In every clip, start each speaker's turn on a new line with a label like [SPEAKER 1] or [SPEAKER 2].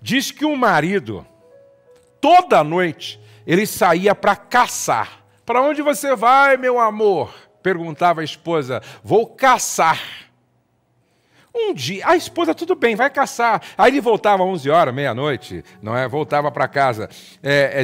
[SPEAKER 1] Diz que o marido, toda noite, ele saía para caçar. Para onde você vai, meu amor? Perguntava a esposa. Vou caçar. Um dia, a esposa, tudo bem, vai caçar. Aí ele voltava às 11 horas, meia-noite, não é? Voltava para casa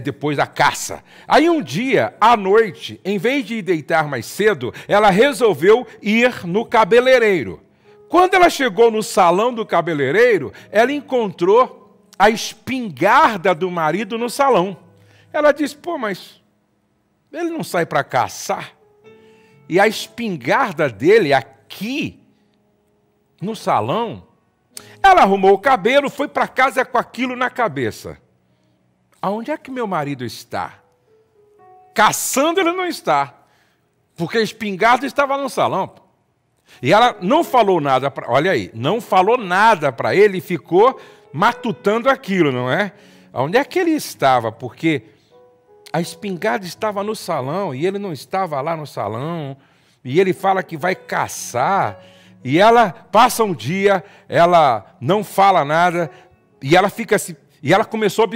[SPEAKER 1] depois da caça. Aí um dia, à noite, em vez de ir deitar mais cedo, ela resolveu ir no cabeleireiro. Quando ela chegou no salão do cabeleireiro, ela encontrou a espingarda do marido no salão. Ela disse, pô, mas ele não sai para caçar? E a espingarda dele aqui, no salão, ela arrumou o cabelo, foi para casa com aquilo na cabeça. Aonde é que meu marido está? Caçando ele não está, porque a espingarda estava no salão. E ela não falou nada, olha aí, não falou nada para ele e ficou matutando aquilo, não é? Aonde é que ele estava? Porque a espingarda estava no salão e ele não estava lá no salão. E ele fala que vai caçar. E ela passa um dia, ela não fala nada, e ela fica assim, e ela começou a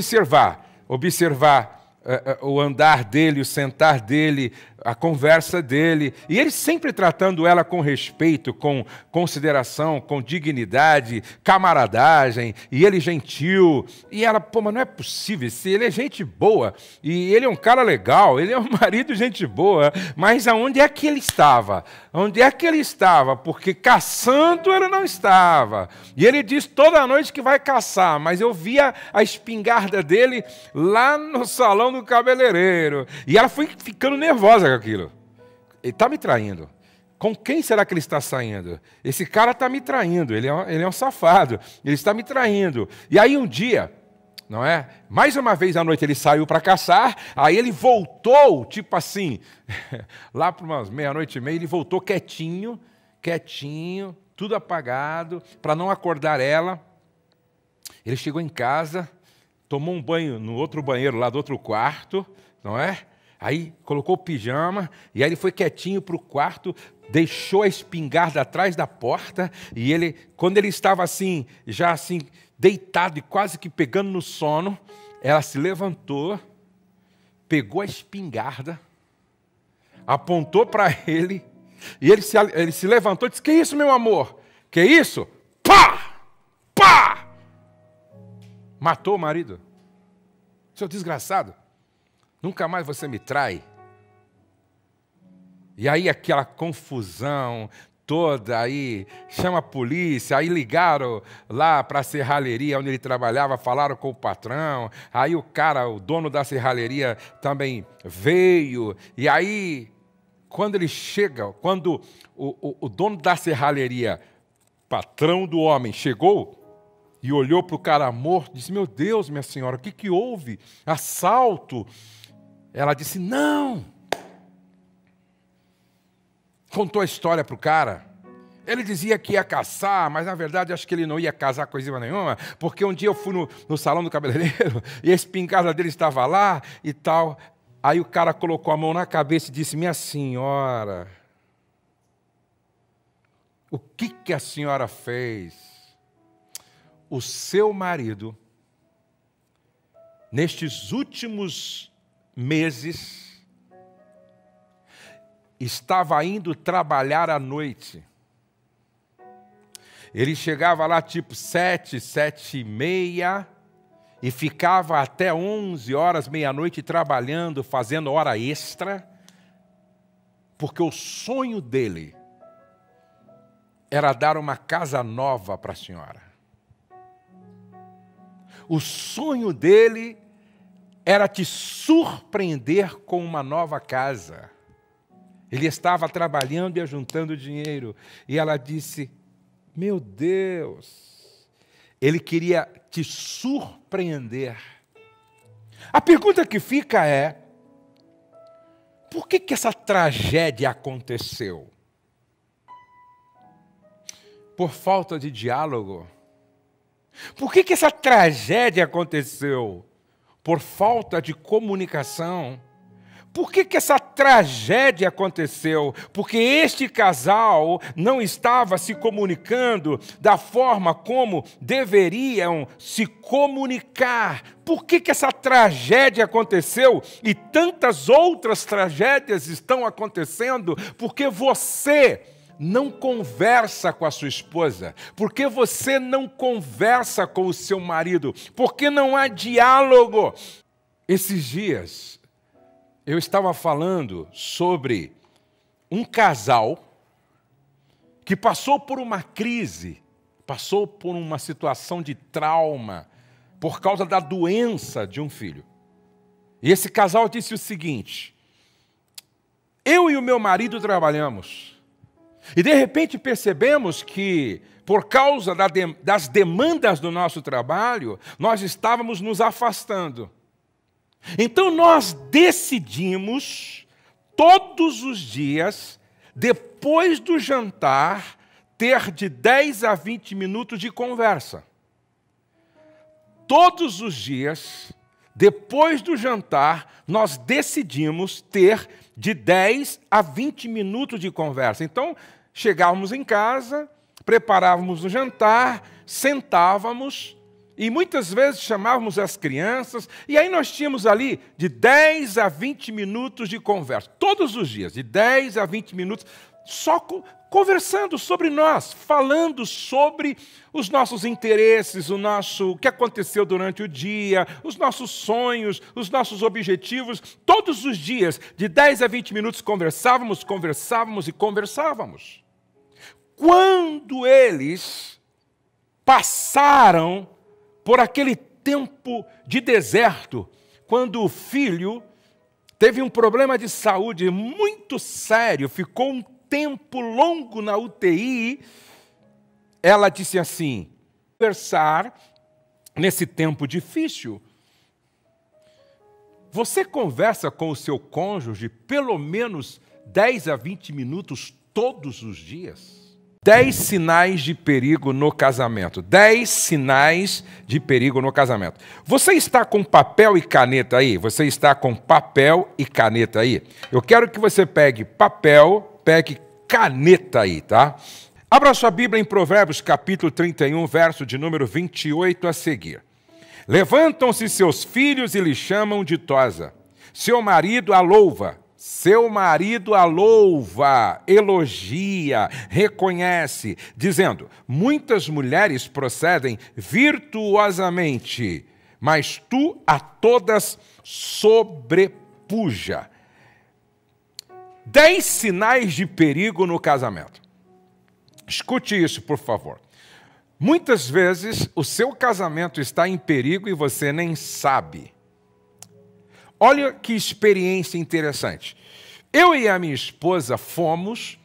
[SPEAKER 1] observar o andar dele, o sentar dele, a conversa dele, e ele sempre tratando ela com respeito, com consideração, com dignidade, camaradagem, e ele gentil, e ela, pô, mas não é possível, se ele é gente boa, e ele é um cara legal, ele é um marido gente boa, mas aonde é que ele estava? Onde é que ele estava? Porque caçando ele não estava, e ele diz toda noite que vai caçar, mas eu via a espingarda dele lá no salão do cabeleireiro, e ela foi ficando nervosa com aquilo. Ele está me traindo. Com quem será que ele está saindo? Esse cara está me traindo, ele é um safado, ele está me traindo. E aí um dia, não é? Mais uma vez à noite ele saiu para caçar, aí ele voltou, tipo assim, lá para umas meia-noite e meia, ele voltou quietinho, tudo apagado, para não acordar ela. Ele chegou em casa, tomou um banho no outro banheiro lá do outro quarto, não é? Aí colocou o pijama, e aí ele foi quietinho para o quarto, deixou a espingarda atrás da porta, e ele, quando ele estava assim, já assim, deitado e quase que pegando no sono, ela se levantou, pegou a espingarda, apontou para ele, e ele se levantou e disse, que isso, meu amor? Que isso? Pá! Pá! Matou o marido. Seu desgraçado. Nunca mais você me trai. E aí aquela confusão toda, aí chama a polícia, aí ligaram lá para a serralheria onde ele trabalhava, falaram com o patrão, aí o cara, o dono da serralheria também veio, e aí quando ele chega, quando o dono da serralheria, patrão do homem, chegou e olhou para o cara morto, disse, meu Deus, minha senhora, o que houve? Assalto? Ela disse, não. Contou a história para o cara. Ele dizia que ia caçar, mas na verdade acho que ele não ia casar coisa nenhuma, porque um dia eu fui no salão do cabeleireiro e a espingarda dele estava lá e tal. Aí o cara colocou a mão na cabeça e disse, minha senhora, o que a senhora fez? O seu marido, nestes últimos meses, estava indo trabalhar à noite. Ele chegava lá tipo 7, 7h30 e ficava até 11 horas, meia-noite trabalhando, fazendo hora extra, porque o sonho dele era dar uma casa nova para a senhora. O sonho dele era te surpreender com uma nova casa. Ele estava trabalhando e ajuntando dinheiro. E ela disse, meu Deus, ele queria te surpreender. A pergunta que fica é, por que essa tragédia aconteceu? Por falta de diálogo? Por que essa tragédia aconteceu? Por falta de comunicação? Por que essa tragédia aconteceu? Porque este casal não estava se comunicando da forma como deveriam se comunicar. Por que essa tragédia aconteceu e tantas outras tragédias estão acontecendo? Porque você não conversa com a sua esposa, porque você não conversa com o seu marido, porque não há diálogo. Esses dias eu estava falando sobre um casal que passou por uma crise, passou por uma situação de trauma por causa da doença de um filho. E esse casal disse o seguinte: eu e o meu marido trabalhamos e de repente percebemos que por causa das demandas do nosso trabalho, nós estávamos nos afastando. Então nós decidimos, todos os dias, depois do jantar, ter de 10 a 20 minutos de conversa. Todos os dias, depois do jantar, nós decidimos ter de 10 a 20 minutos de conversa. Então, chegávamos em casa, preparávamos o jantar, sentávamos, e muitas vezes chamávamos as crianças, e aí nós tínhamos ali de 10 a 20 minutos de conversa. Todos os dias, de 10 a 20 minutos, só conversando sobre nós, falando sobre os nossos interesses, o que aconteceu durante o dia, os nossos sonhos, os nossos objetivos. Todos os dias, de 10 a 20 minutos, conversávamos e conversávamos. Quando eles passaram por aquele tempo de deserto, quando o filho teve um problema de saúde muito sério, ficou um tempo longo na UTI, ela disse assim: conversar nesse tempo difícil. Você conversa com o seu cônjuge pelo menos 10 a 20 minutos todos os dias? 10 sinais de perigo no casamento. 10 sinais de perigo no casamento. Você está com papel e caneta aí? Você está com papel e caneta aí? Eu quero que você pegue papel, pegue caneta aí, tá? Abra sua Bíblia em Provérbios, capítulo 31, verso de número 28 a seguir. Levantam-se seus filhos e lhe chamam ditosa. Seu marido a louva. Seu marido a louva, elogia, reconhece, dizendo: muitas mulheres procedem virtuosamente, mas tu a todas sobrepuja. 10 sinais de perigo no casamento. Escute isso, por favor. Muitas vezes o seu casamento está em perigo e você nem sabe. Olha que experiência interessante. Eu e a minha esposa fomos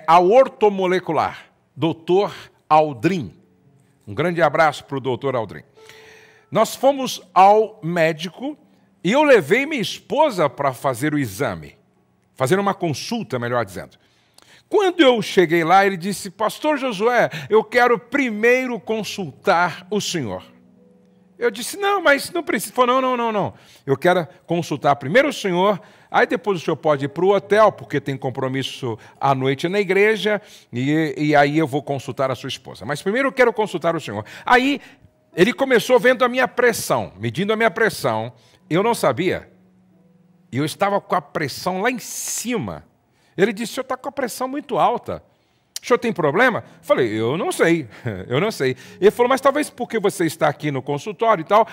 [SPEAKER 1] ao ortomolecular, Dr. Aldrin. Um grande abraço para o Dr. Aldrin. Nós fomos ao médico e eu levei minha esposa para fazer o exame, fazer uma consulta, melhor dizendo. Quando eu cheguei lá, ele disse: Pastor Josué, eu quero primeiro consultar o senhor. Eu disse: não, mas não precisa. Ele falou: não. Eu quero consultar primeiro o senhor, aí depois o senhor pode ir para o hotel, porque tem compromisso à noite na igreja, e aí eu vou consultar a sua esposa. Mas primeiro eu quero consultar o senhor. Aí ele começou vendo a minha pressão, medindo a minha pressão. Eu não sabia. E eu estava com a pressão lá em cima. Ele disse: o senhor está com a pressão muito alta. O senhor tem problema? Falei: eu não sei. Ele falou: mas talvez porque você está aqui no consultório e tal,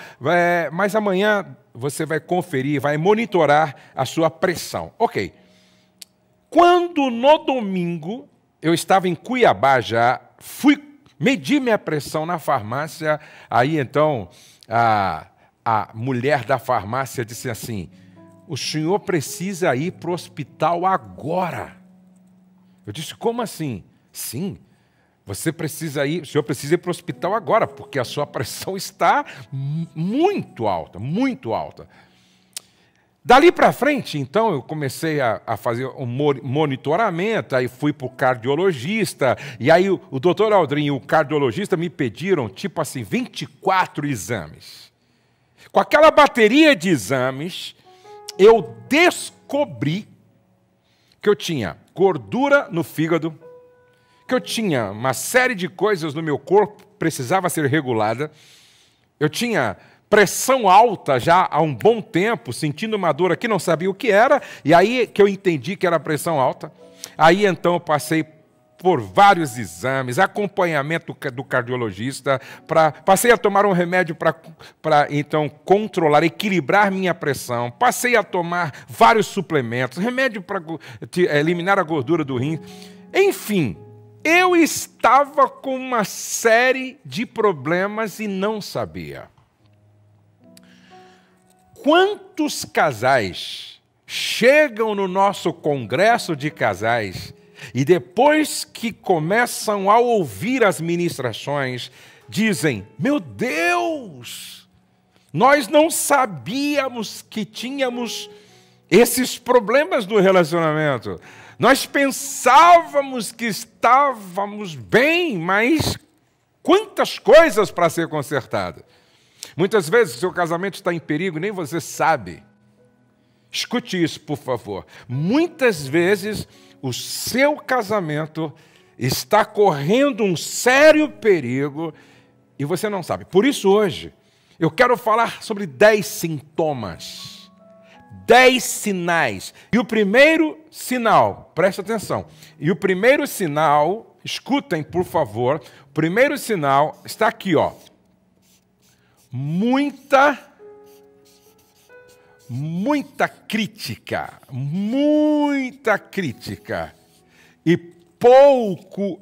[SPEAKER 1] mas amanhã você vai conferir, vai monitorar a sua pressão. Ok. Quando no domingo, eu estava em Cuiabá já, fui medir minha pressão na farmácia, aí então a mulher da farmácia disse assim: o senhor precisa ir para o hospital agora. Eu disse: como assim? Sim, o senhor precisa ir para o hospital agora, porque a sua pressão está muito alta, muito alta. Dali para frente, então, eu comecei a fazer um monitoramento, aí fui para o cardiologista, e aí o doutor Aldrin e o cardiologista me pediram, tipo assim, 24 exames. Com aquela bateria de exames, eu descobri que eu tinha gordura no fígado, que eu tinha uma série de coisas no meu corpo que precisava ser regulada, eu tinha pressão alta já há um bom tempo, sentindo uma dor aqui, não sabia o que era, e aí que eu entendi que era pressão alta. Aí então eu passei por vários exames, acompanhamento do cardiologista, passei a tomar um remédio para então controlar, equilibrar minha pressão, passei a tomar vários suplementos, remédio para eliminar a gordura do rim. Enfim, eu estava com uma série de problemas e não sabia. Quantos casais chegam no nosso congresso de casais e depois que começam a ouvir as ministrações, dizem: meu Deus, nós não sabíamos que tínhamos esses problemas no relacionamento. Nós pensávamos que estávamos bem, mas quantas coisas para ser consertadas. Muitas vezes o seu casamento está em perigo e nem você sabe. Escute isso, por favor. Muitas vezes o seu casamento está correndo um sério perigo e você não sabe. Por isso, hoje, eu quero falar sobre 10 sintomas, 10 sinais. E o primeiro sinal, preste atenção, e o primeiro sinal, escutem, por favor, o primeiro sinal está aqui, ó. Muita crítica e pouco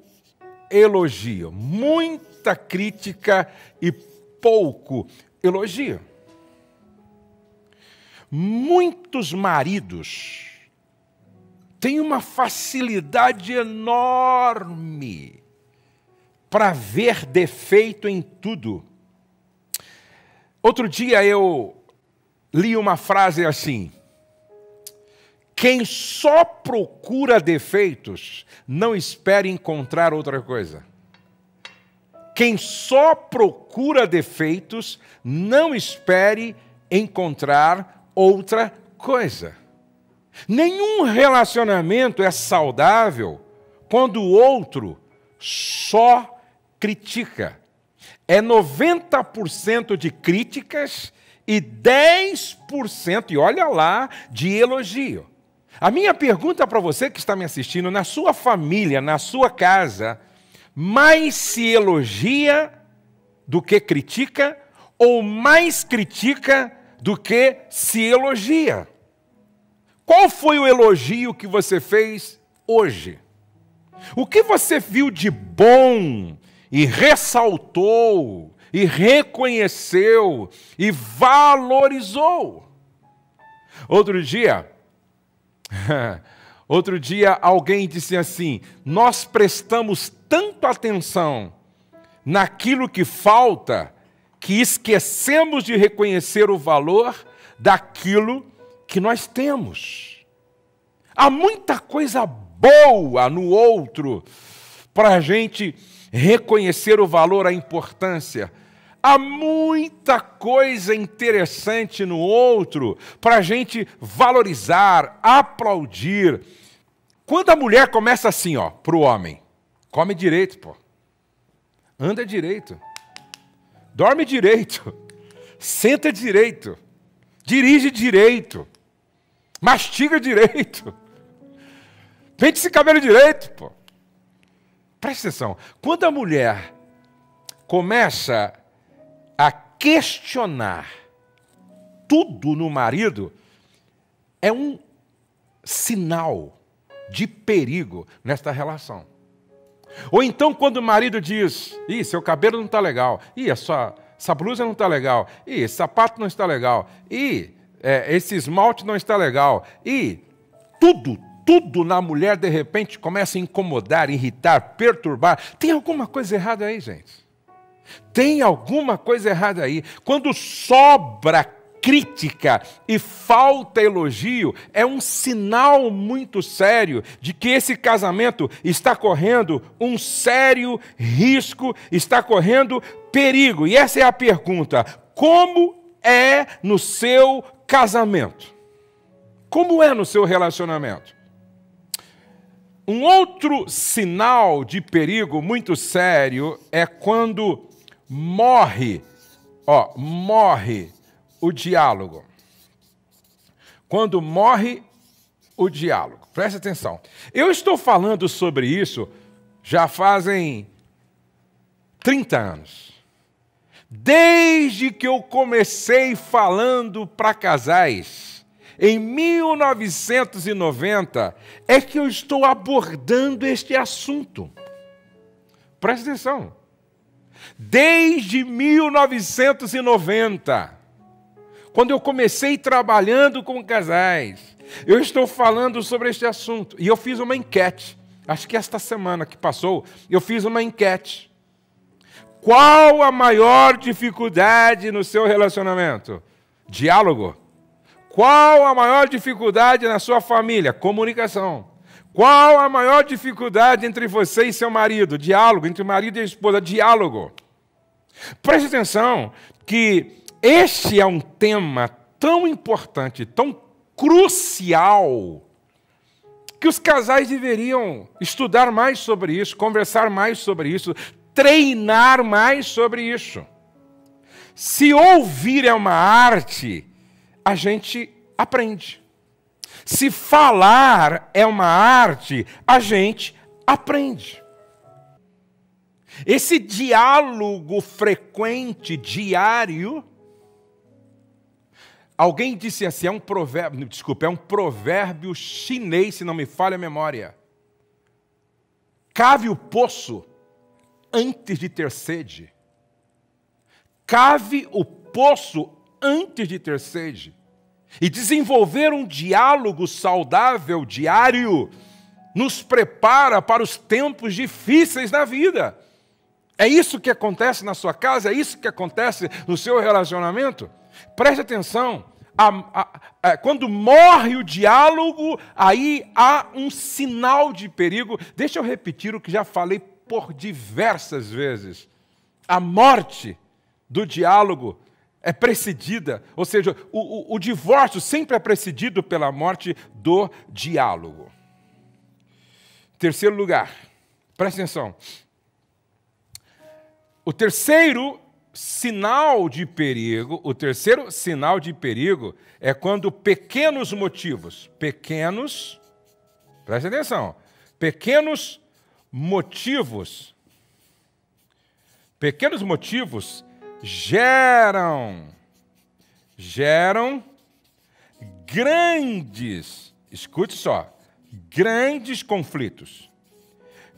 [SPEAKER 1] elogio. Muita crítica e pouco elogio. Muitos maridos têm uma facilidade enorme para ver defeito em tudo. Outro dia eu li uma frase assim: quem só procura defeitos, não espere encontrar outra coisa. Quem só procura defeitos, não espere encontrar outra coisa. Nenhum relacionamento é saudável quando o outro só critica. É 90% de críticas e 10%, e olha lá, de elogio. A minha pergunta para você que está me assistindo: na sua família, na sua casa, mais se elogia do que critica ou mais critica do que se elogia? Qual foi o elogio que você fez hoje? O que você viu de bom e ressaltou, e reconheceu, e valorizou? Outro dia alguém disse assim: nós prestamos tanto atenção naquilo que falta, que esquecemos de reconhecer o valor daquilo que nós temos. Há muita coisa boa no outro para a gente reconhecer o valor, a importância. Há muita coisa interessante no outro para a gente valorizar, aplaudir. Quando a mulher começa assim, ó, para o homem: come direito, pô. Anda direito. Dorme direito. Senta direito. Dirige direito. Mastiga direito. Pente esse cabelo direito, pô. Presta atenção, quando a mulher começa a questionar tudo no marido, é um sinal de perigo nesta relação. Ou então quando o marido diz: ih, seu cabelo não está legal, ih, essa blusa não está legal, ih, esse sapato não está legal, ih, esse esmalte não está legal, ih, tudo na mulher, de repente, começa a incomodar, irritar, perturbar. Tem alguma coisa errada aí, gente? Tem alguma coisa errada aí. Quando sobra crítica e falta elogio, é um sinal muito sério de que esse casamento está correndo um sério risco, está correndo perigo. E essa é a pergunta: como é no seu casamento? Como é no seu relacionamento? Um outro sinal de perigo muito sério é quando morre o diálogo. Quando morre o diálogo. Preste atenção. Eu estou falando sobre isso já fazem 30 anos. Desde que eu comecei falando para casais, em 1990, é que eu estou abordando este assunto. Preste atenção. Desde 1990, quando eu comecei trabalhando com casais, eu estou falando sobre este assunto. E eu fiz uma enquete. Acho que esta semana que passou, eu fiz uma enquete. Qual a maior dificuldade no seu relacionamento? Diálogo. Qual a maior dificuldade na sua família? Comunicação. Qual a maior dificuldade entre você e seu marido? Diálogo. Entre o marido e a esposa, diálogo. Preste atenção que este é um tema tão importante, tão crucial, que os casais deveriam estudar mais sobre isso, conversar mais sobre isso, treinar mais sobre isso. Se ouvir é uma arte, a gente aprende. Se falar é uma arte, a gente aprende. Esse diálogo frequente, diário, alguém disse assim, é um provérbio chinês, se não me falha a memória. Cave o poço antes de ter sede. Cave o poço antes de ter sede. E desenvolver um diálogo saudável, diário, nos prepara para os tempos difíceis da vida. É isso que acontece na sua casa? É isso que acontece no seu relacionamento? Preste atenção. Quando morre o diálogo, aí há um sinal de perigo. Deixa eu repetir o que já falei por diversas vezes. A morte do diálogo é precedida, ou seja, o divórcio sempre é precedido pela morte do diálogo. Terceiro lugar, preste atenção. O terceiro sinal de perigo é quando pequenos motivos, preste atenção, pequenos motivos geram grandes, escute só, grandes conflitos.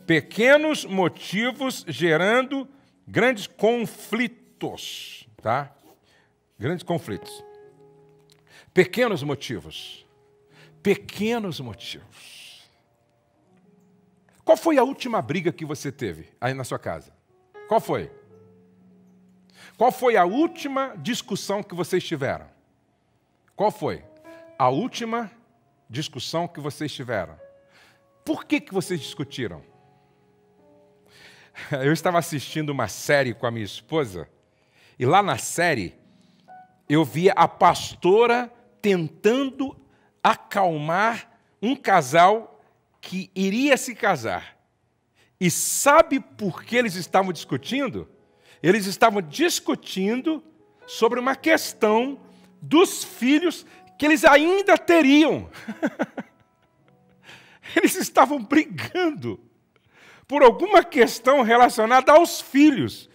[SPEAKER 1] Pequenos motivos gerando grandes conflitos, tá? Grandes conflitos. Pequenos motivos. Qual foi a última briga que você teve aí na sua casa? Qual foi? Qual foi a última discussão que vocês tiveram? Qual foi a última discussão que vocês tiveram? Por que vocês discutiram? Eu estava assistindo uma série com a minha esposa, e lá na série, eu via a pastora tentando acalmar um casal que iria se casar. E sabe por que eles estavam discutindo? Eles estavam discutindo sobre uma questão dos filhos que eles ainda teriam. Eles estavam brigando por alguma questão relacionada aos filhos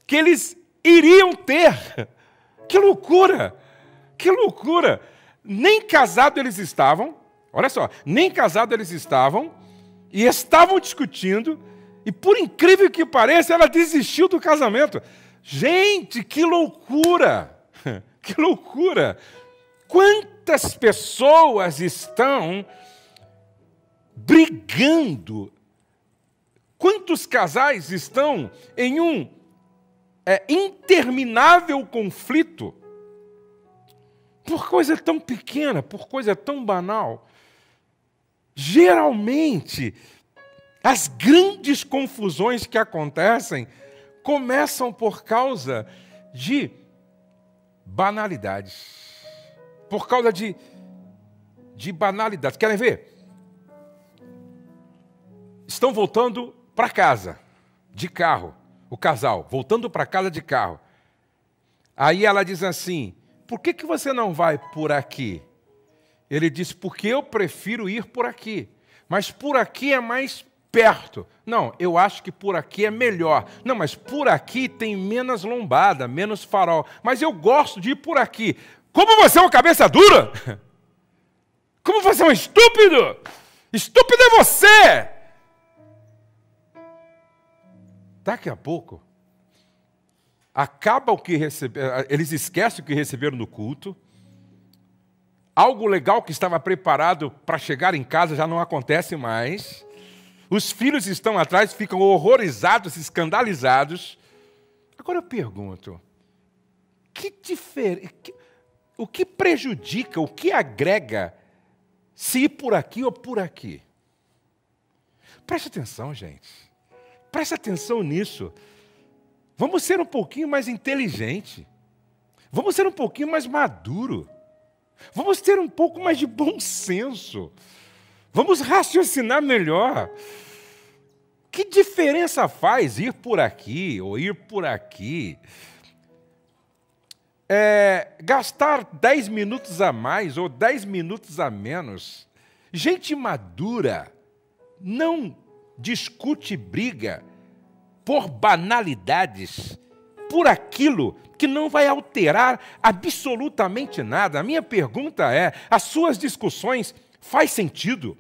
[SPEAKER 1] que eles iriam ter. Que loucura! Que loucura! Nem casados eles estavam, olha só, nem casados eles estavam, e estavam discutindo, e por incrível que pareça, ela desistiu do casamento. Gente, que loucura! Que loucura! Quantas pessoas estão brigando? Quantos casais estão em um interminável conflito por coisa tão pequena, por coisa tão banal? Geralmente, as grandes confusões que acontecem começam por causa de banalidades, por causa de de banalidades. Querem ver? Estão voltando para casa, de carro, o casal, voltando para casa de carro. Aí ela diz assim, por que você não vai por aqui? Ele diz, porque eu prefiro ir por aqui, mas por aqui é mais perto. Não, eu acho que por aqui é melhor. Não, mas por aqui tem menos lombada, menos farol. Mas eu gosto de ir por aqui. Como você é uma cabeça dura? Como você é um estúpido? Estúpido é você! Daqui a pouco, acaba o que receberam, eles esquecem o que receberam no culto, algo legal que estava preparado para chegar em casa já não acontece mais, os filhos estão atrás, ficam horrorizados, escandalizados. Agora eu pergunto, o que prejudica, o que agrega se ir por aqui ou por aqui? Preste atenção, gente. Preste atenção nisso. Vamos ser um pouquinho mais inteligente. Vamos ser um pouquinho mais maduro. Vamos ter um pouco mais de bom senso. Vamos raciocinar melhor. Que diferença faz ir por aqui ou ir por aqui? Gastar 10 minutos a mais ou 10 minutos a menos. Gente madura não discute e briga por banalidades, por aquilo que não vai alterar absolutamente nada. A minha pergunta é, as suas discussões faz sentido?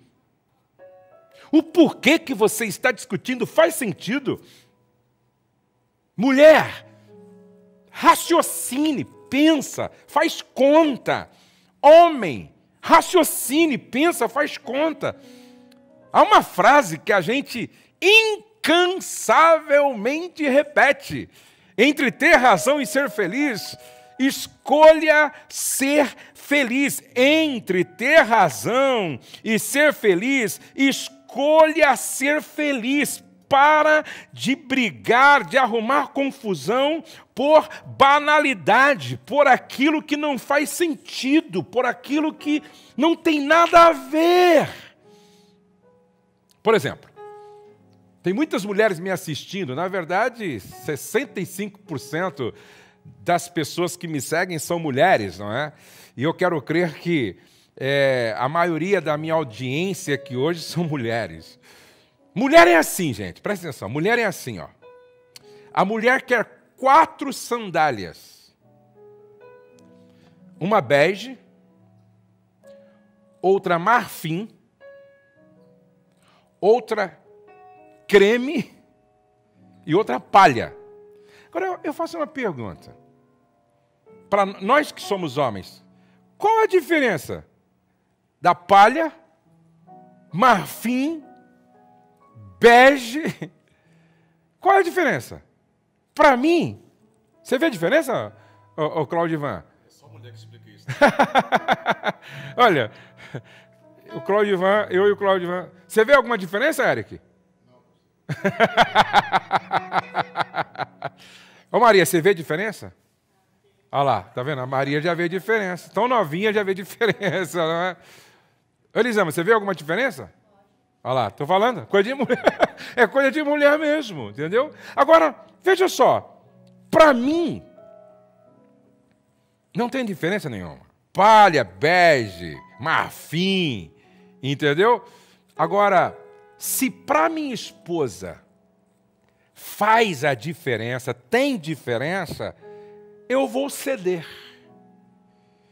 [SPEAKER 1] O porquê que você está discutindo faz sentido? Mulher, raciocine, pensa, faz conta. Homem, raciocine, pensa, faz conta. Há uma frase que a gente incansavelmente repete. Entre ter razão e ser feliz, escolha ser feliz. Entre ter razão e ser feliz, escolha ser feliz. Para de brigar, de arrumar confusão por banalidade, por aquilo que não faz sentido, por aquilo que não tem nada a ver. Por exemplo, tem muitas mulheres me assistindo, na verdade, 65% das pessoas que me seguem são mulheres, não é? E eu quero crer que a maioria da minha audiência aqui hoje são mulheres. Mulher é assim, gente, presta atenção, mulher é assim, ó. A mulher quer 4 sandálias. Uma bege, outra marfim, outra creme e outra palha. Agora, eu faço uma pergunta. Para nós que somos homens, qual a diferença da palha, marfim, bege? Qual é a diferença? Para mim, você vê a diferença, ô Claudivan?
[SPEAKER 2] É só mulher que explica isso.
[SPEAKER 1] Olha, o Claudivan, eu e o Claudivan. Você vê alguma diferença, Eric? Não. Ô Maria, você vê diferença? Olha lá, tá vendo? A Maria já vê diferença. Tão novinha já vê diferença, não é? Elisama, você vê alguma diferença? Olha lá, estou falando, coisa de mulher. É coisa de mulher mesmo, entendeu? Agora, veja só, para mim, não tem diferença nenhuma. Palha, bege, marfim, entendeu? Agora, se para minha esposa faz a diferença, tem diferença, eu vou ceder.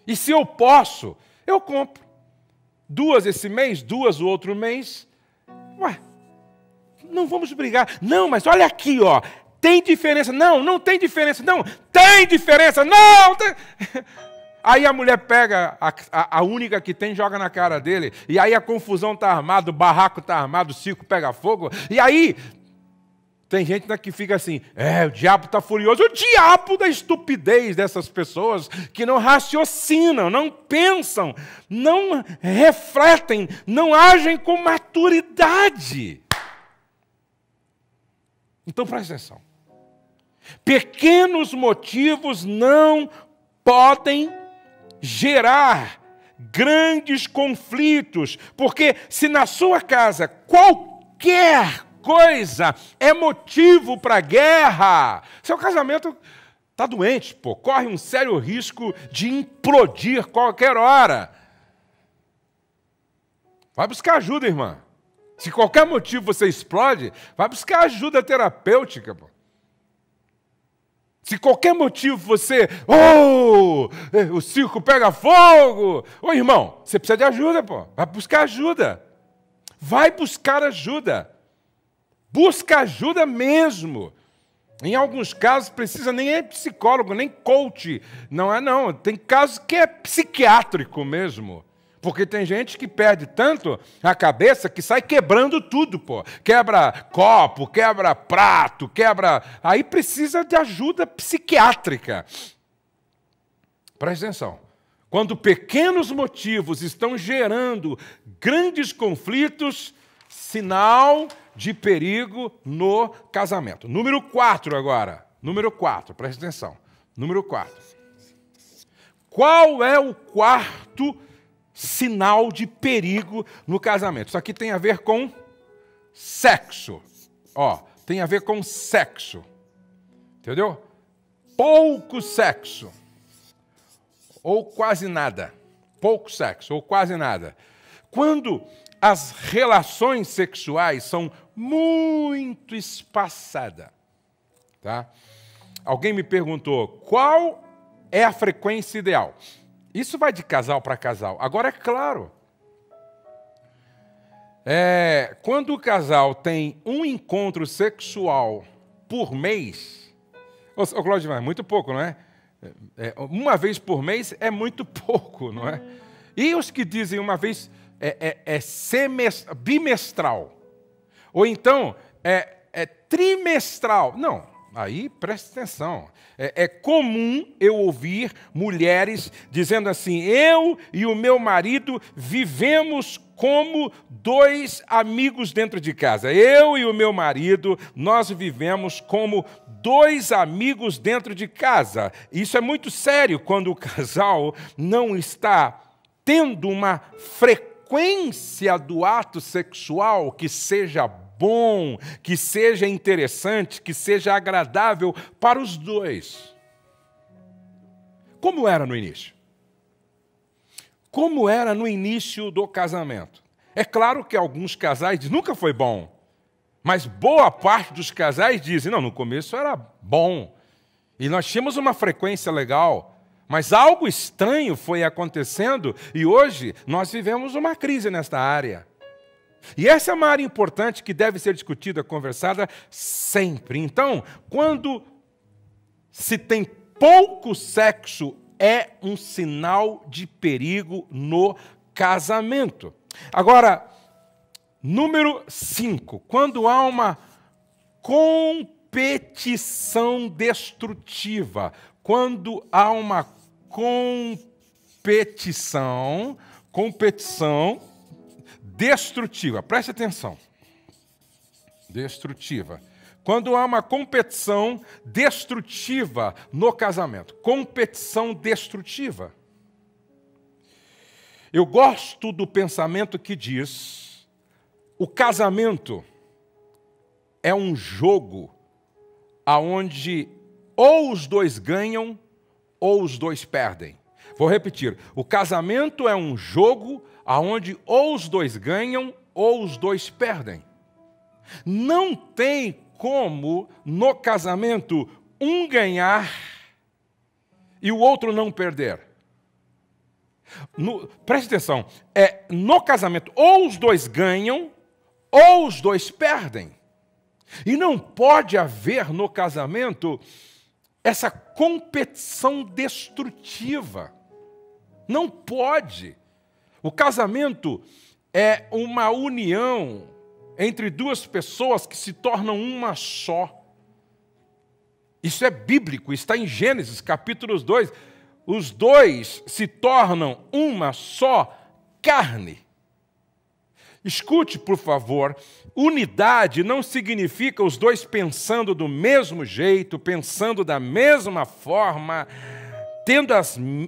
[SPEAKER 1] E se eu posso, eu compro. 2 esse mês, 2 o outro mês. Ué, não vamos brigar. Não, mas olha aqui, ó. Tem diferença. Não, não tem diferença. Não, tem diferença. Não, tem... Aí a mulher pega a única que tem, joga na cara dele. E aí a confusão está armada, o barraco está armado, o circo pega fogo. E aí tem gente que fica assim, o diabo está furioso. O diabo da estupidez dessas pessoas que não raciocinam, não pensam, não refletem, não agem com maturidade. Então presta atenção. Pequenos motivos não podem gerar grandes conflitos, porque se na sua casa qualquer coisa é motivo para guerra, seu casamento está doente, pô, corre um sério risco de implodir qualquer hora. Vai buscar ajuda, irmã. Se qualquer motivo você explode, vai buscar ajuda terapêutica, pô. Se qualquer motivo você, o circo pega fogo, irmão, você precisa de ajuda, pô. Vai buscar ajuda. Vai buscar ajuda. Busca ajuda mesmo. Em alguns casos, precisa nem é psicólogo, nem coach. Não. Tem casos que é psiquiátrico mesmo. Porque tem gente que perde tanto a cabeça que sai quebrando tudo, pô. Quebra copo, quebra prato, quebra... Aí precisa de ajuda psiquiátrica. Presta atenção. Quando pequenos motivos estão gerando grandes conflitos, sinal de perigo no casamento. Número 4 agora. Número 4, presta atenção. Número 4. Qual é o quarto sinal de perigo no casamento? Isso aqui tem a ver com sexo. Tem a ver com sexo. Entendeu? Pouco sexo. Ou quase nada. Pouco sexo, ou quase nada. Quando as relações sexuais são muito espaçadas. Tá? Alguém me perguntou, qual é a frequência ideal? Isso vai de casal para casal. Agora, é claro, quando o casal tem um encontro sexual por mês, ô Claudio, é muito pouco, não é? Uma vez por mês é muito pouco, não é? E os que dizem uma vez bimestral, ou então trimestral. Não, aí presta atenção. É comum eu ouvir mulheres dizendo assim, eu e o meu marido vivemos como dois amigos dentro de casa. Eu e o meu marido, nós vivemos como dois amigos dentro de casa. Isso é muito sério quando o casal não está tendo uma frequência do ato sexual que seja bom, que seja interessante, que seja agradável para os dois. Como era no início? Como era no início do casamento? É claro que alguns casais dizem, nunca foi bom. Mas boa parte dos casais dizem, não, no começo era bom. E nós tínhamos uma frequência legal. Mas algo estranho foi acontecendo e hoje nós vivemos uma crise nesta área. E essa é uma área importante que deve ser discutida, conversada sempre. Então, quando se tem pouco sexo, é um sinal de perigo no casamento. Agora, número 5, quando há uma competição destrutiva, quando há uma competição destrutiva. Preste atenção. Destrutiva. Quando há uma competição destrutiva no casamento. Competição destrutiva. Eu gosto do pensamento que diz, o casamento é um jogo aonde ou os dois ganham ou os dois perdem. Vou repetir. O casamento é um jogo aonde ou os dois ganham ou os dois perdem. Não tem como, no casamento, um ganhar e o outro não perder. Preste atenção. No casamento, ou os dois ganham ou os dois perdem. E não pode haver no casamento essa competição destrutiva. Não pode. O casamento é uma união entre duas pessoas que se tornam uma só. Isso é bíblico, está em Gênesis, capítulo 2. Os dois se tornam uma só carne. Escute, por favor, unidade não significa os dois pensando do mesmo jeito, pensando da mesma forma, tendo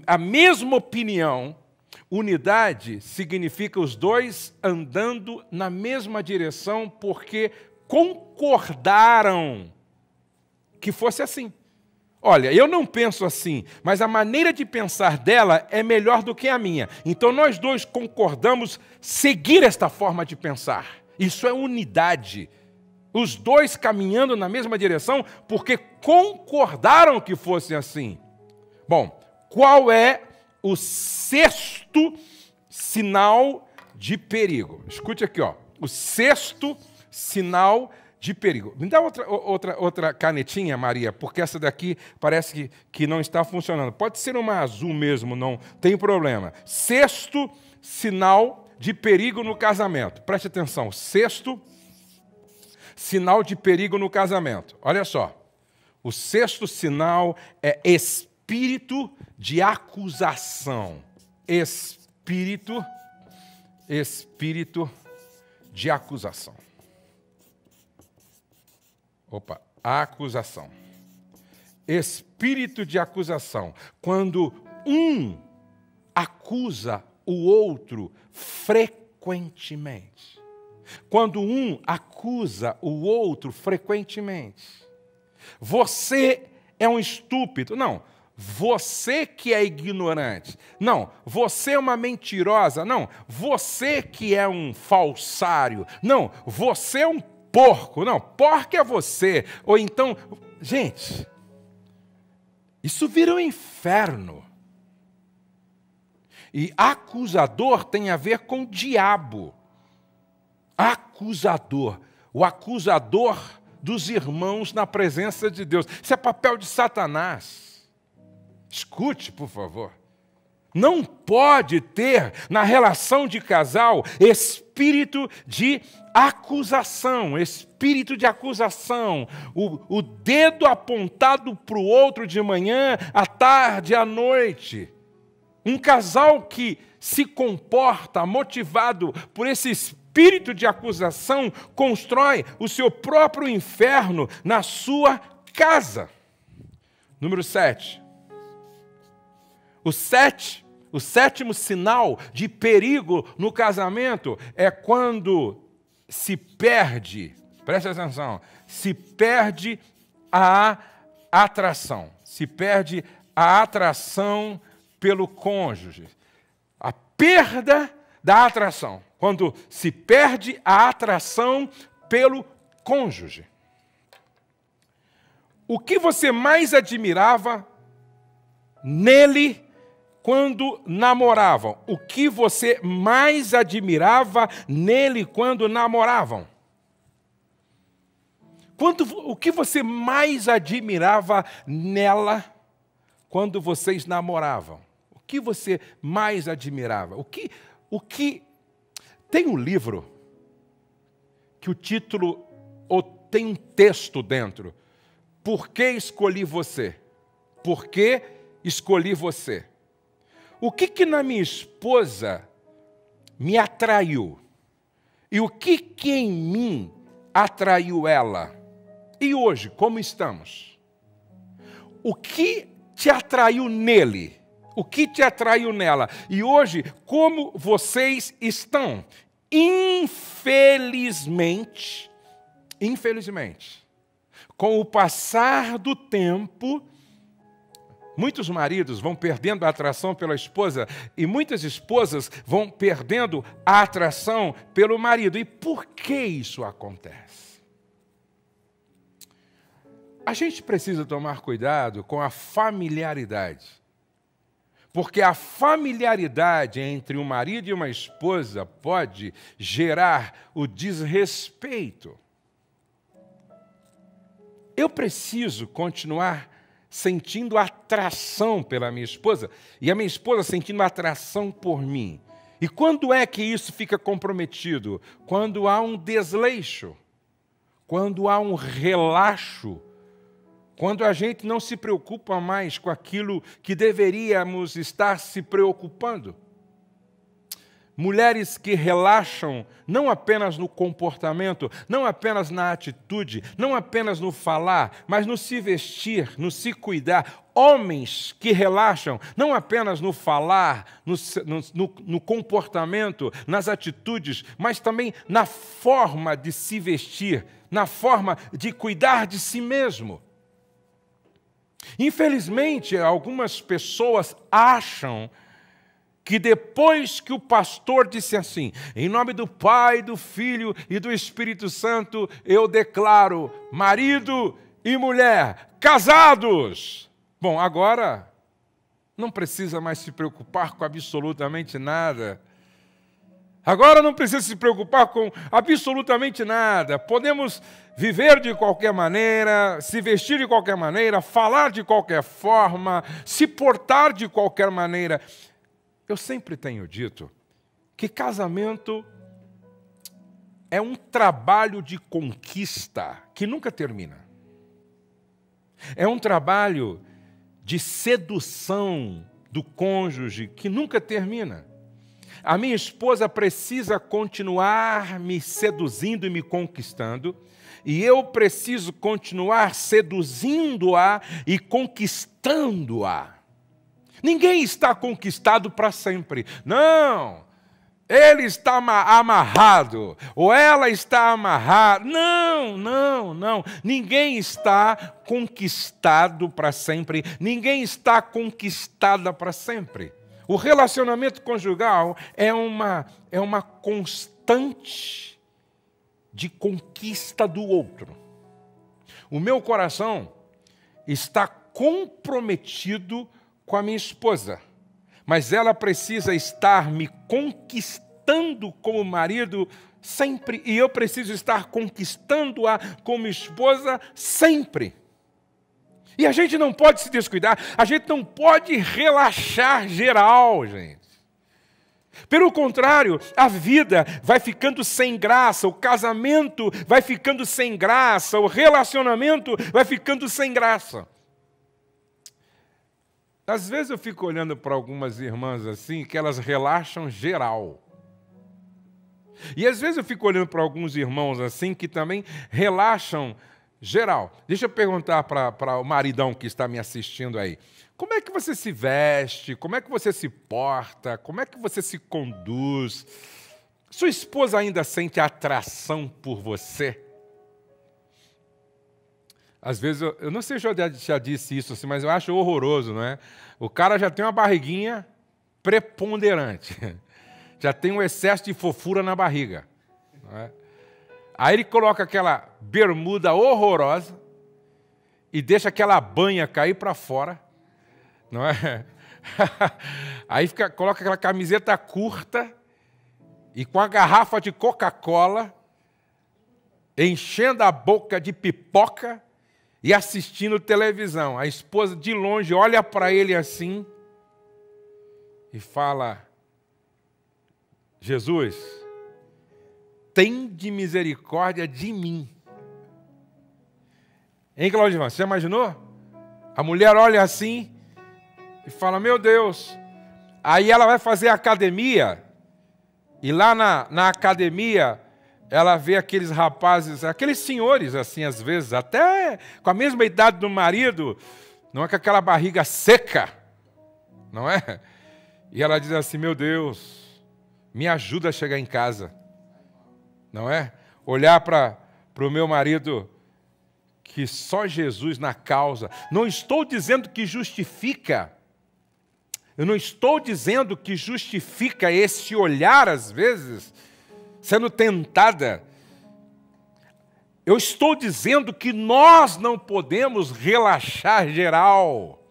[SPEAKER 1] a mesma opinião. Unidade significa os dois andando na mesma direção porque concordaram que fosse assim. Olha, eu não penso assim, mas a maneira de pensar dela é melhor do que a minha. Então nós dois concordamos seguir esta forma de pensar. Isso é unidade. Os dois caminhando na mesma direção porque concordaram que fosse assim. Bom, qual é o sexto sinal de perigo? Escute aqui, ó. O sexto sinal de perigo. Me dá outra canetinha, Maria, porque essa daqui parece que não está funcionando. Pode ser uma azul mesmo, não tem problema. Sexto sinal de perigo no casamento. Preste atenção. Sexto sinal de perigo no casamento. Olha só. O sexto sinal é espírito de acusação. Espírito de acusação. Opa, acusação. Espírito de acusação. Quando um acusa o outro frequentemente. Quando um acusa o outro frequentemente. Você é um estúpido. Não. Você que é ignorante. Não. Você é uma mentirosa. Não. Você que é um falsário. Não. Você é um porco. Não. Porco é você. Ou então... Gente, isso vira um inferno. E acusador tem a ver com o diabo. Acusador. O acusador dos irmãos na presença de Deus. Isso é papel de Satanás. Escute, por favor. Não pode ter na relação de casal espírito de acusação. Espírito de acusação. O dedo apontado para o outro de manhã, à tarde, à noite. Um casal que se comporta motivado por esse espírito de acusação constrói o seu próprio inferno na sua casa. Número 7. O sétimo sinal de perigo no casamento é quando se perde, preste atenção, se perde a atração. Se perde a atração pelo cônjuge. A perda da atração. Quando se perde a atração pelo cônjuge. O que você mais admirava nele quando namoravam? O que você mais admirava nele quando namoravam? O que você mais admirava nela quando vocês namoravam? O que você mais admirava? O que tem um livro que o título ou tem um texto dentro. Por que escolhi você? Por que escolhi você? O que na minha esposa me atraiu? E o que em mim atraiu ela? E hoje, como estamos? O que te atraiu nele? O que te atraiu nela? E hoje, como vocês estão? Infelizmente, com o passar do tempo, muitos maridos vão perdendo a atração pela esposa e muitas esposas vão perdendo a atração pelo marido. E por que isso acontece? A gente precisa tomar cuidado com a familiaridade. Porque a familiaridade entre um marido e uma esposa pode gerar o desrespeito. Eu preciso continuar sentindo atração pela minha esposa e a minha esposa sentindo atração por mim. E quando é que isso fica comprometido? Quando há um desleixo, quando há um relaxo, quando a gente não se preocupa mais com aquilo que deveríamos estar se preocupando. Mulheres que relaxam não apenas no comportamento, não apenas na atitude, não apenas no falar, mas no se vestir, no se cuidar. Homens que relaxam não apenas no falar, no comportamento, nas atitudes, mas também na forma de se vestir, na forma de cuidar de si mesmo. Infelizmente, algumas pessoas acham que depois que o pastor disse assim, em nome do Pai, do Filho e do Espírito Santo, eu declaro marido e mulher casados. Bom, agora não precisa mais se preocupar com absolutamente nada. Agora não precisa se preocupar com absolutamente nada. Podemos viver de qualquer maneira, se vestir de qualquer maneira, falar de qualquer forma, se portar de qualquer maneira. Eu sempre tenho dito que casamento é um trabalho de conquista que nunca termina. É um trabalho de sedução do cônjuge que nunca termina. A minha esposa precisa continuar me seduzindo e me conquistando, e eu preciso continuar seduzindo-a e conquistando-a. Ninguém está conquistado para sempre. Não! Ele está amarrado, ou ela está amarrada. Não. Ninguém está conquistado para sempre. Ninguém está conquistada para sempre. O relacionamento conjugal é uma constante de conquista do outro. O meu coração está comprometido com a minha esposa, mas ela precisa estar me conquistando como marido sempre, e eu preciso estar conquistando-a como esposa sempre. E a gente não pode se descuidar, a gente não pode relaxar geral, gente. Pelo contrário, a vida vai ficando sem graça, o casamento vai ficando sem graça, o relacionamento vai ficando sem graça. Às vezes eu fico olhando para algumas irmãs assim, que elas relaxam geral. E às vezes eu fico olhando para alguns irmãos assim, que também relaxam geral. Deixa eu perguntar para o maridão que está me assistindo aí. Como é que você se veste? Como é que você se porta? Como é que você se conduz? Sua esposa ainda sente atração por você? Às vezes, eu não sei se eu já disse isso, assim, mas eu acho horroroso, não é? O cara já tem uma barriguinha preponderante. Já tem um excesso de fofura na barriga. Não é? Aí ele coloca aquela bermuda horrorosa e deixa aquela banha cair para fora. Não é? Aí coloca aquela camiseta curta e com a garrafa de Coca-Cola, enchendo a boca de pipoca, e assistindo televisão. A esposa de longe olha para ele assim e fala: Jesus, tende misericórdia de mim. Hein, Claudio? Você já imaginou? A mulher olha assim e fala: meu Deus. Aí ela vai fazer academia, e lá na academia ela vê aqueles rapazes, aqueles senhores, assim, às vezes, até com a mesma idade do marido, não é, com aquela barriga seca, não é? E ela diz assim: meu Deus, me ajuda a chegar em casa, não é? Olhar para o meu marido, que só Jesus na causa. Não estou dizendo que justifica, eu não estou dizendo que justifica esse olhar, às vezes, sendo tentada. Eu estou dizendo que nós não podemos relaxar geral.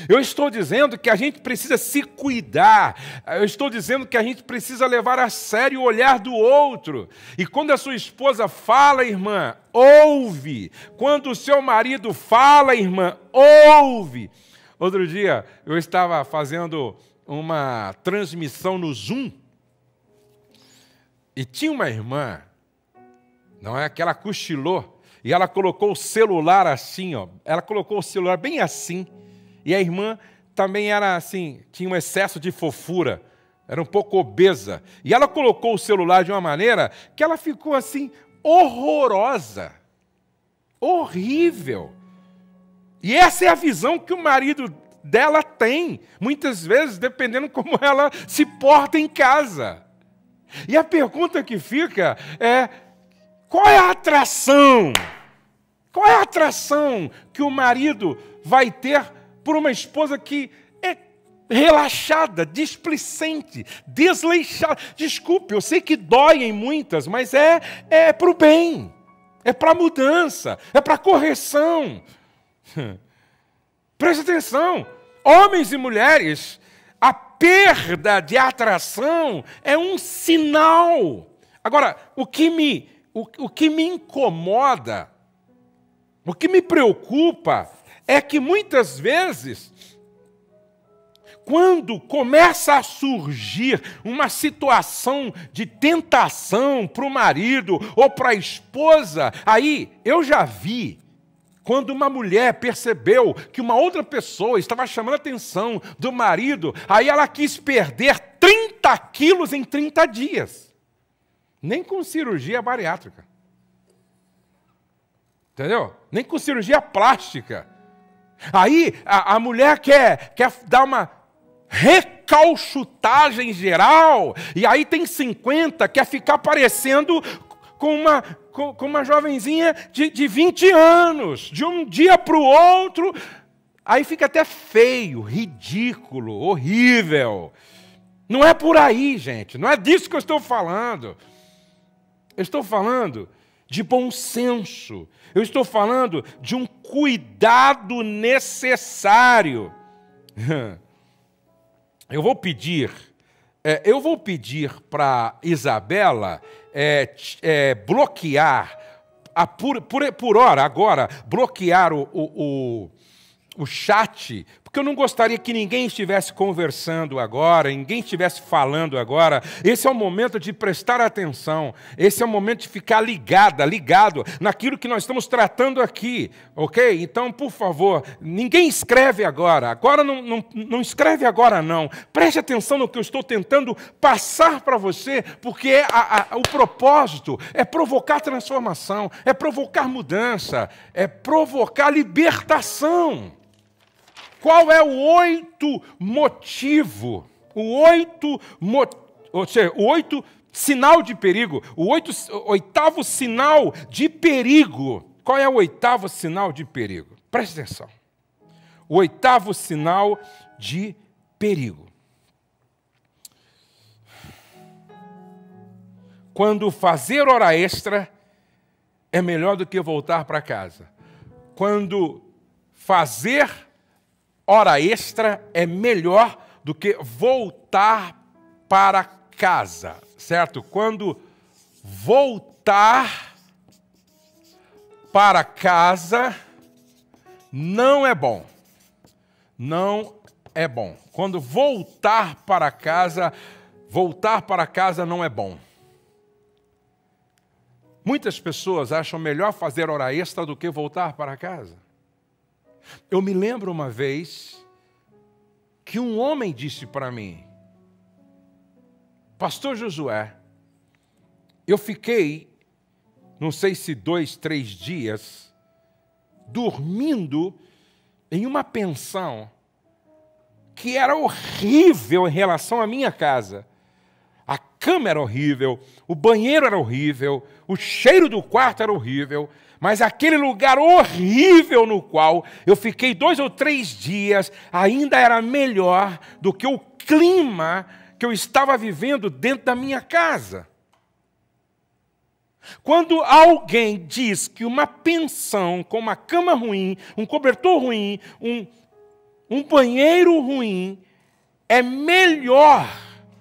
[SPEAKER 1] Eu estou dizendo que a gente precisa se cuidar. Eu estou dizendo que a gente precisa levar a sério o olhar do outro. E quando a sua esposa fala, irmã, ouve. Quando o seu marido fala, irmã, ouve. Outro dia eu estava fazendo uma transmissão no Zoom, e tinha uma irmã, não é, que ela cochilou, e ela colocou o celular assim, ó, ela colocou o celular bem assim, e a irmã também era assim, tinha um excesso de fofura, era um pouco obesa. E ela colocou o celular de uma maneira que ela ficou assim, horrorosa. Horrível. E essa é a visão que o marido dela tem, muitas vezes, dependendo como ela se porta em casa. E a pergunta que fica é, qual é a atração? Qual é a atração que o marido vai ter por uma esposa que é relaxada, displicente, desleixada? Desculpe, eu sei que dói em muitas, mas é para o bem, é para a mudança, é para a correção. Preste atenção, homens e mulheres, a perda de atração é um sinal. Agora, o que me incomoda, o que me preocupa é que muitas vezes, quando começa a surgir uma situação de tentação para o marido ou para a esposa, aí eu já vi, quando uma mulher percebeu que uma outra pessoa estava chamando a atenção do marido, aí ela quis perder 30 quilos em 30 dias. Nem com cirurgia bariátrica. Entendeu? Nem com cirurgia plástica. Aí a mulher quer dar uma recalchutagem geral, e aí tem 50, quer ficar parecendo com uma jovenzinha de 20 anos, de um dia para o outro, aí fica até feio, ridículo, horrível. Não é por aí, gente, não é disso que eu estou falando. Eu estou falando de bom senso, eu estou falando de um cuidado necessário. Eu vou pedir para Isabela bloquear, por hora agora, bloquear o chat, porque eu não gostaria que ninguém estivesse conversando agora, ninguém estivesse falando agora. Esse é o momento de prestar atenção, esse é o momento de ficar ligado naquilo que nós estamos tratando aqui, ok? Então, por favor, ninguém escreve agora, não escreve agora não, preste atenção no que eu estou tentando passar para você, porque o propósito é provocar transformação, é provocar mudança, é provocar libertação. Qual é o oitavo sinal de perigo? O oitavo sinal de perigo. Qual é o oitavo sinal de perigo? Preste atenção. O oitavo sinal de perigo. Quando fazer hora extra é melhor do que voltar para casa. Quando fazer hora extra é melhor do que voltar para casa, certo? Quando voltar para casa não é bom. Não é bom. Quando voltar para casa não é bom. Muitas pessoas acham melhor fazer hora extra do que voltar para casa. Eu me lembro uma vez que um homem disse para mim, Pastor Josué, eu fiquei, não sei se 2, 3 dias, dormindo em uma pensão que era horrível em relação à minha casa. A cama era horrível, o banheiro era horrível, o cheiro do quarto era horrível, mas aquele lugar horrível no qual eu fiquei 2 ou 3 dias ainda era melhor do que o clima que eu estava vivendo dentro da minha casa. Quando alguém diz que uma pensão com uma cama ruim, um cobertor ruim, um banheiro ruim é melhor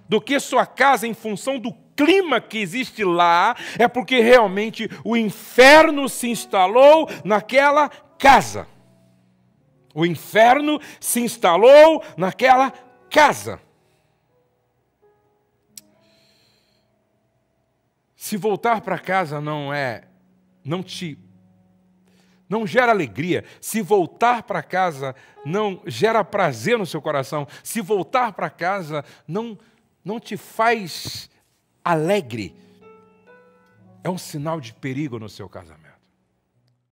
[SPEAKER 1] do que sua casa em função do clima que existe lá, é porque realmente o inferno se instalou naquela casa. O inferno se instalou naquela casa. Se voltar para casa não gera alegria, se voltar para casa não gera prazer no seu coração, se voltar para casa não não te faz alegre, é um sinal de perigo no seu casamento.